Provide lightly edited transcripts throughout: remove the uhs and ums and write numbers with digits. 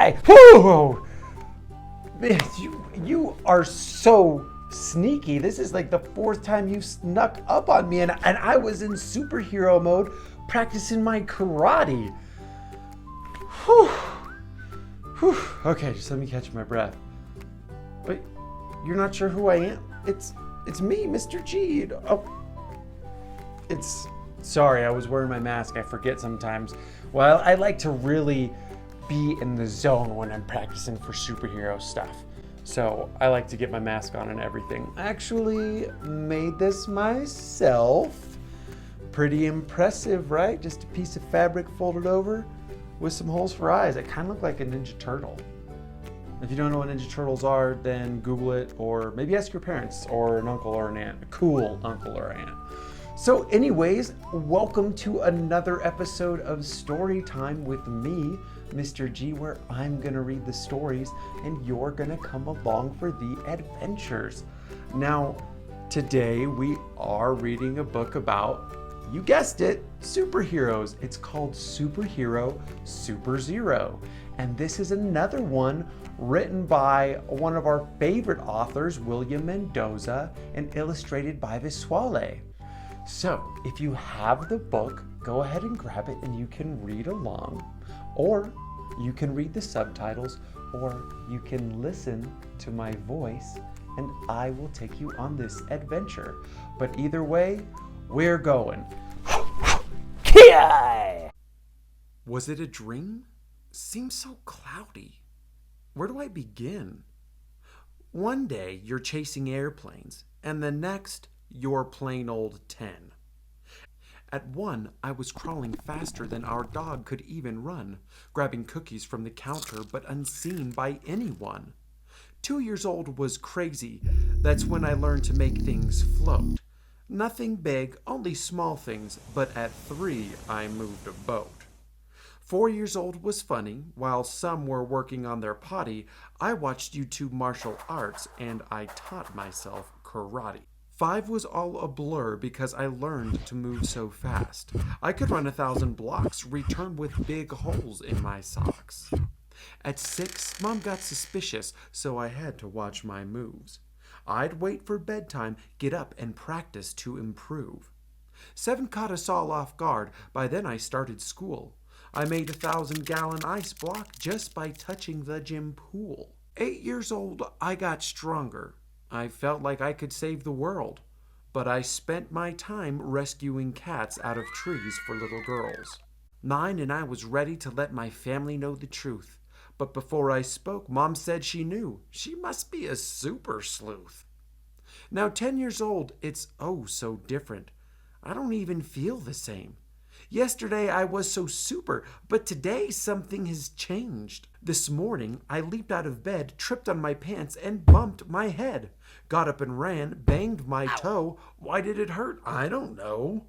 die! Whew! Man, you are so sneaky. This is like the 4th time you snuck up on me, and I was in superhero mode practicing my karate. Whew. Whew. Okay, just let me catch my breath. But you're not sure who I am? It's me, Mr. G. Oh, sorry, I was wearing my mask. I forget sometimes. Well, I like to really be in the zone when I'm practicing for superhero stuff. So I like to get my mask on and everything. I actually made this myself. Pretty impressive, right? Just a piece of fabric folded over with some holes for eyes. It kind of looked like a Ninja Turtle. If you don't know what Ninja Turtles are, then Google it, or maybe ask your parents or an uncle or an aunt, a cool uncle or aunt. So anyways, welcome to another episode of Storytime with me, Mr. G, where I'm gonna read the stories and you're gonna come along for the adventures. Now, today we are reading a book about, you guessed it, superheroes. It's called Superhero Superzero. And this is another one written by one of our favorite authors, William Mendoza, and illustrated by Visoale. So if you have the book, go ahead and grab it and you can read along, or you can read the subtitles, or you can listen to my voice and I will take you on this adventure. But either way, we're going. Was it a dream? Seems so cloudy. Where do I begin? One day you're chasing airplanes, and the next you're plain old 10. At one, I was crawling faster than our dog could even run, grabbing cookies from the counter but unseen by anyone. 2 years old was crazy. That's when I learned to make things float. Nothing big, only small things, but at 3 I moved a boat. 4 years old was funny. While some were working on their potty, I watched YouTube martial arts and I taught myself karate. 5 was all a blur because I learned to move so fast. I could run 1,000 blocks, return with big holes in my socks. At 6, Mom got suspicious, so I had to watch my moves. I'd wait for bedtime, get up, and practice to improve. 7 caught us all off guard. By then I started school. I made 1,000-gallon ice block just by touching the gym pool. 8 years old, I got stronger. I felt like I could save the world, but I spent my time rescuing cats out of trees for little girls. 9, and I was ready to let my family know the truth. But before I spoke, Mom said she knew. She must be a super sleuth. Now 10 years old, it's oh so different. I don't even feel the same. Yesterday I was so super, but today something has changed. This morning I leaped out of bed, tripped on my pants, and bumped my head. Got up and ran, banged my toe. Why did it hurt? I don't know.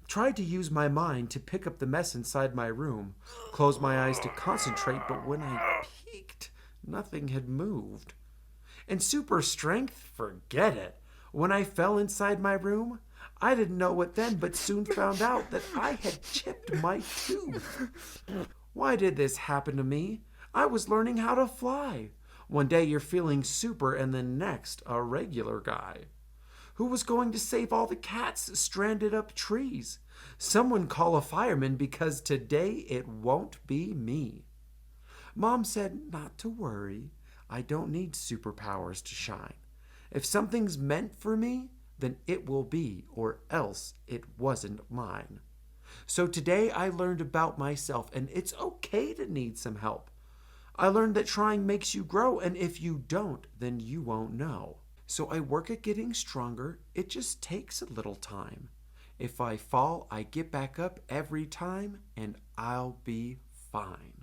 Tried to use my mind to pick up the mess inside my room. Closed my eyes to concentrate, but when I peeked, nothing had moved. And super strength? Forget it. When I fell inside my room, I didn't know it then, but soon found out that I had chipped my tooth. Why did this happen to me? I was learning how to fly. One day you're feeling super, and the next a regular guy. Who was going to save all the cats stranded up trees? Someone call a fireman because today it won't be me. Mom said not to worry. I don't need superpowers to shine. If something's meant for me, then it will be, or else it wasn't mine. So today I learned about myself, and it's okay to need some help. I learned that trying makes you grow, and if you don't, then you won't know. So I work at getting stronger. It just takes a little time. If I fall, I get back up every time, and I'll be fine.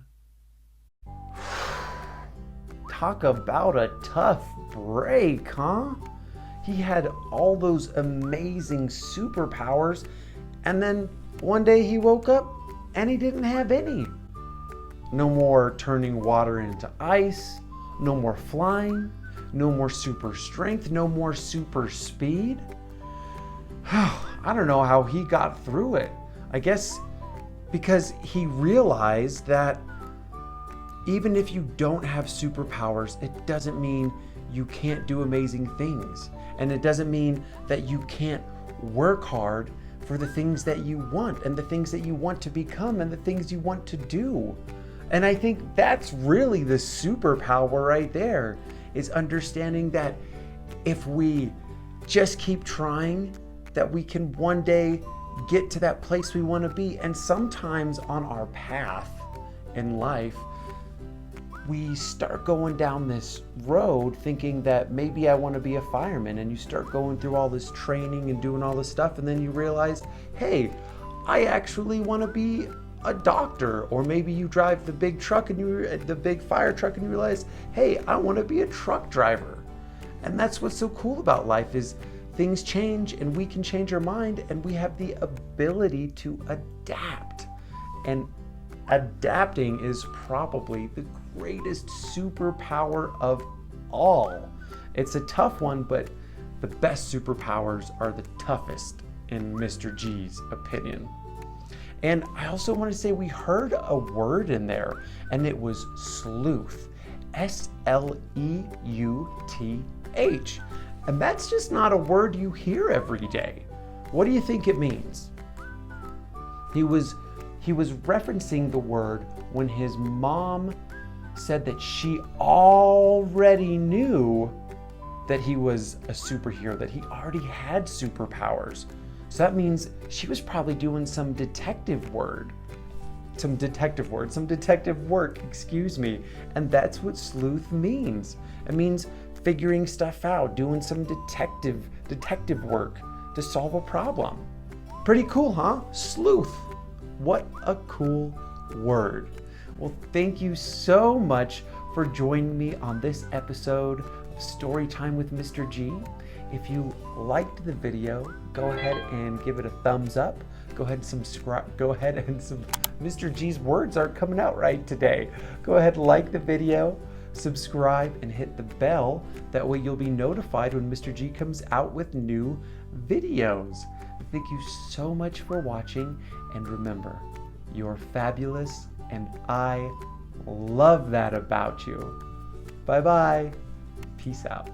Talk about a tough break, huh? He had all those amazing superpowers, and then one day he woke up and he didn't have any. No more turning water into ice, no more flying, no more super strength, no more super speed. I don't know how he got through it. I guess because he realized that Even if you don't have superpowers, it doesn't mean you can't do amazing things. And it doesn't mean that you can't work hard for the things that you want and the things that you want to become and the things you want to do. And I think that's really the superpower right there, is understanding that if we just keep trying, that we can one day get to that place we want to be. And sometimes on our path in life, we start going down this road thinking that maybe I want to be a fireman, and you start going through all this training and doing all this stuff, and then you realize, hey, I actually want to be a doctor. Or maybe you drive the big truck and the big fire truck, and you realize, hey, I want to be a truck driver. And that's what's so cool about life, is things change and we can change our mind, and we have the ability to adapt. And adapting is probably the greatest superpower of all. It's a tough one, but the best superpowers are the toughest, in Mr. G's opinion. And I also want to say we heard a word in there, and it was sleuth. S-L-E-U-T-H. And that's just not a word you hear every day. What do you think it means? He was referencing the word when his mom said that she already knew that he was a superhero, that he already had superpowers. So that means she was probably doing some detective work, And that's what sleuth means. It means figuring stuff out, doing some detective work to solve a problem. Pretty cool, huh? Sleuth. What a cool word. Well, thank you so much for joining me on this episode of Storytime with Mr. G. If you liked the video, go ahead and give it a thumbs up. Go ahead and subscribe. Mr. G's words aren't coming out right today. Go ahead and like the video, subscribe, and hit the bell. That way you'll be notified when Mr. G comes out with new videos. Thank you so much for watching, and remember, you're fabulous, and I love that about you. Bye-bye. Peace out.